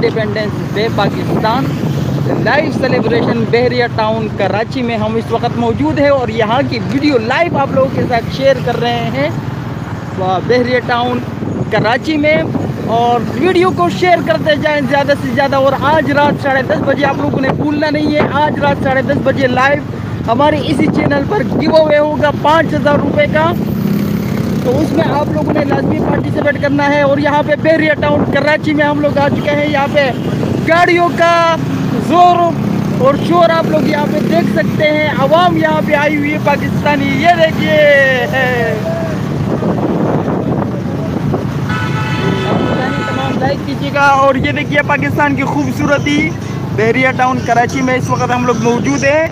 Independence day Pakistan live celebration Bahria Town Karachi में हम इस वक्त मौजूद हैं और यहाँ की वीडियो लाइव आप लोगों के साथ शेयर कर रहे हैं बहरिया टाउन कराची में। और वीडियो को शेयर करते जाएं ज़्यादा से ज़्यादा। और आज रात 10:30 बजे आप लोगों ने भूलना नहीं है, आज रात 10:30 बजे लाइव हमारे इसी चैनल पर गिव अवे होगा 5,000 रुपये का। तो उसमें आप लोगों ने लाजमी पार्टिसिपेट करना है। और यहाँ पे बहरिया टाउन कराची में हम लोग आ चुके हैं। यहाँ पे गाड़ियों का जोर और शोर आप लोग यहाँ पे देख सकते हैं। आवाम यहाँ पे आई हुई है पाकिस्तानी, ये देखिए लाइक कीजिएगा। और ये देखिए पाकिस्तान की खूबसूरती बहरिया टाउन कराची में इस वक्त हम लोग मौजूद हैं।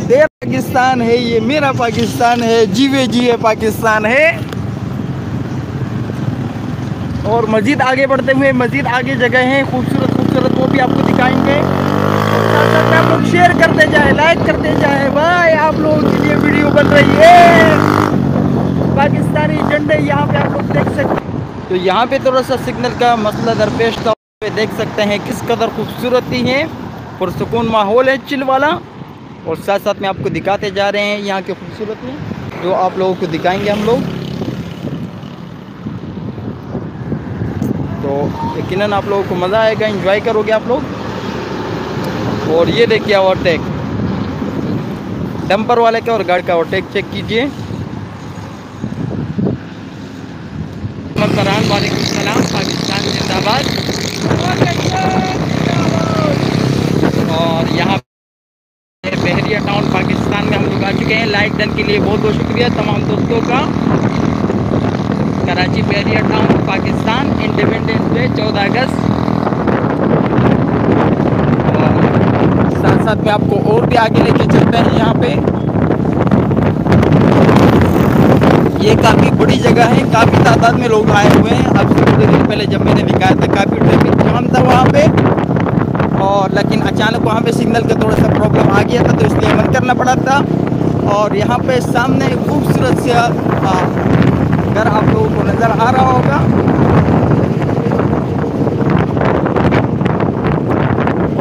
तेरा पाकिस्तान है ये, मेरा पाकिस्तान है, जीवे जिए पाकिस्तान है। और मजीद आगे बढ़ते हुए मजीद आगे जगह हैं खूबसूरत खूबसूरत, वो भी आपको दिखाएंगे। साथ साथ आप लोग शेयर करते जाए, लाइक करते जाए भाई, आप लोगों के लिए वीडियो बन रही है। पाकिस्तानी झंडे यहाँ पे आप लोग देख सकते हैं। तो यहाँ पे थोड़ा सा सिग्नल का मसला दरपेश था, देख सकते हैं किस कदर खूबसूरती है, पुरसुकून माहौल है चिल वाला। और साथ साथ में आपको दिखाते जा रहे हैं यहाँ के खूबसूरती जो आप लोगों को दिखाएंगे हम लोग। तो यकीनन आप लोगों को मज़ा आएगा, एंजॉय करोगे आप लोग। और ये देखिए ओवरटेक डंपर वाले का और गाड़ी का ओवरटेक चेक कीजिए। वालेकुम सलाम, पाकिस्तान जिंदाबाद। और यहाँ बहरिया टाउन पाकिस्तान में हम लोग आ चुके हैं। लाइक डन के लिए बहुत बहुत शुक्रिया तमाम दोस्तों का। कराची बहरिया टाउन पाकिस्तान, इंडिपेंडेंस डे 14 अगस्त। और साथ साथ में आपको और भी आगे लेके चलते हैं। यहाँ पे ये काफ़ी बड़ी जगह है, काफ़ी तादाद में लोग आए हुए हैं। अब से थोड़ी देर पहले जब मैंने दिखाया था काफ़ी ट्रैफिक जाम था वहाँ पे, और लेकिन अचानक वहाँ पे सिग्नल का थोड़ा सा प्रॉब्लम आ गया था, तो इसलिए बंद करना पड़ा था। और यहाँ पे सामने खूबसूरत सा घर आप लोगों को नज़र आ रहा होगा।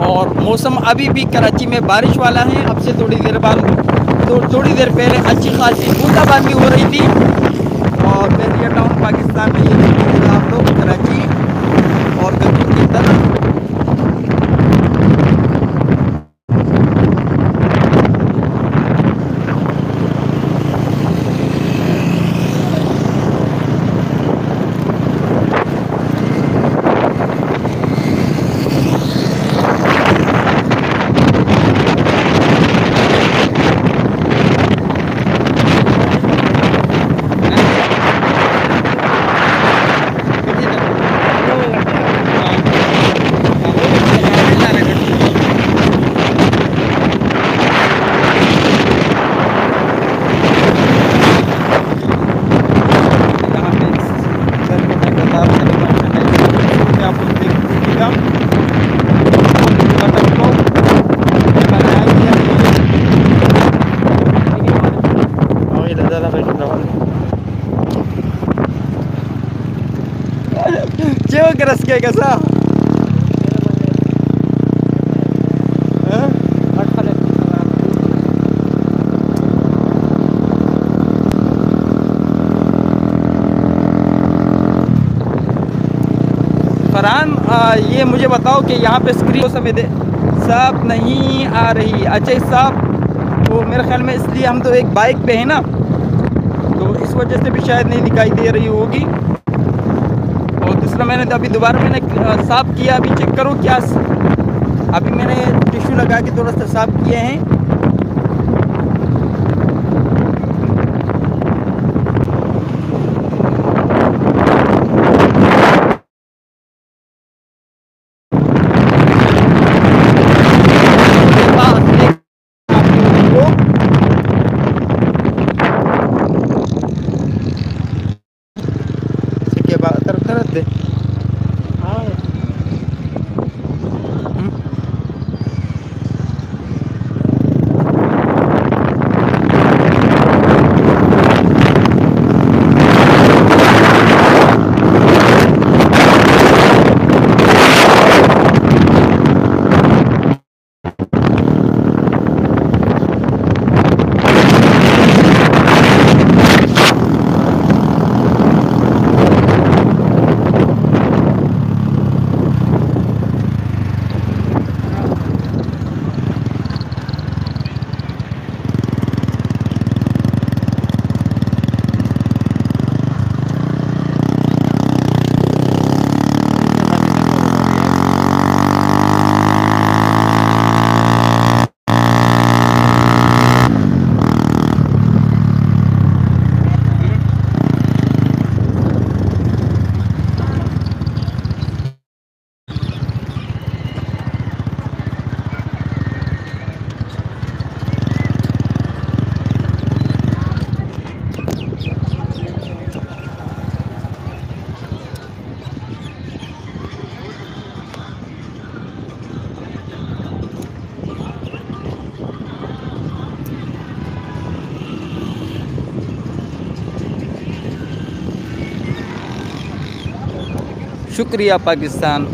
और मौसम अभी भी कराची में बारिश वाला है। अब से थोड़ी देर बाद थोड़ी देर पहले अच्छी खासी बूंदाबांदी हो रही थी। और बहरिया टाउन पाकिस्तान में ये देखिए आप लोग कराची और गंगोत्री की तरफ। Cewek keras kayak kasa. Farhan ये मुझे बताओ कि यहाँ पे स्क्रीन समय साफ नहीं आ रही। अच्छा साफ, तो मेरे ख्याल में इसलिए हम तो एक बाइक पे है ना, तो इस वजह से भी शायद नहीं दिखाई दे रही होगी। और दूसरा मैंने तो अभी दोबारा मैंने साफ़ किया, अभी चेक करो क्या। अभी मैंने टिश्यू लगा के थोड़ा सा साफ़ किए हैं। शुक्रिया पाकिस्तान,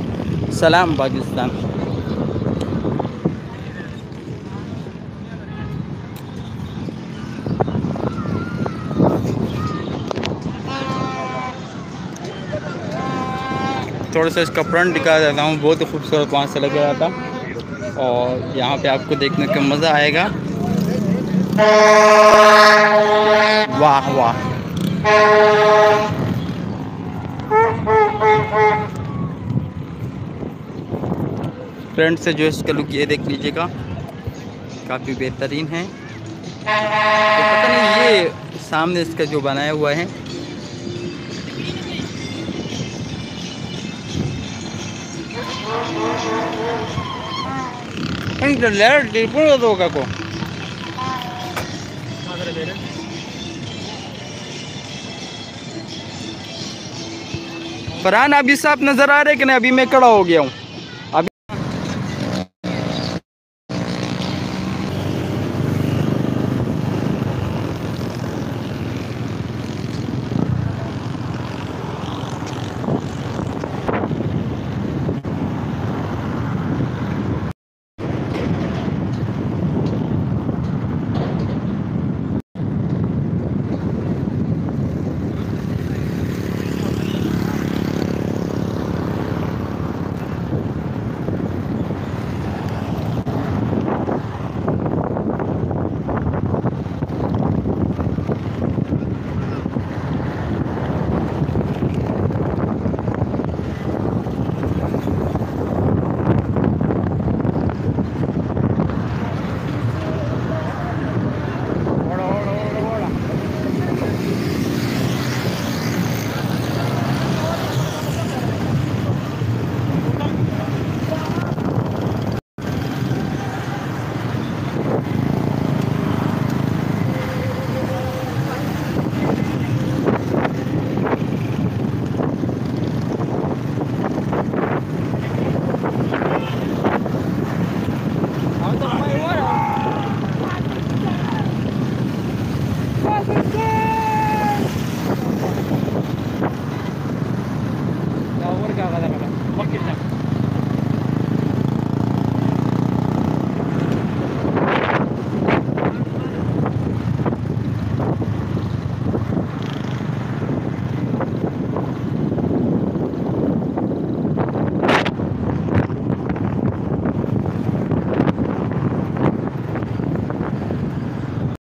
सलाम पाकिस्तान। थोड़ा सा इसका फ्रंट दिखा देता हूँ, बहुत ही खूबसूरत वहाँ से लग रहा था और यहाँ पे आपको देखने का मज़ा आएगा। वाह वाह। फ्रंट से जो इसका लुक ये देख लीजिएगा, काफ़ी बेहतरीन है। तो पता नहीं ये सामने इसका जो बनाया हुआ है, को फरहान अभी साफ नजर आ रहे कि नहीं? अभी मैं खड़ा हो गया हूँ।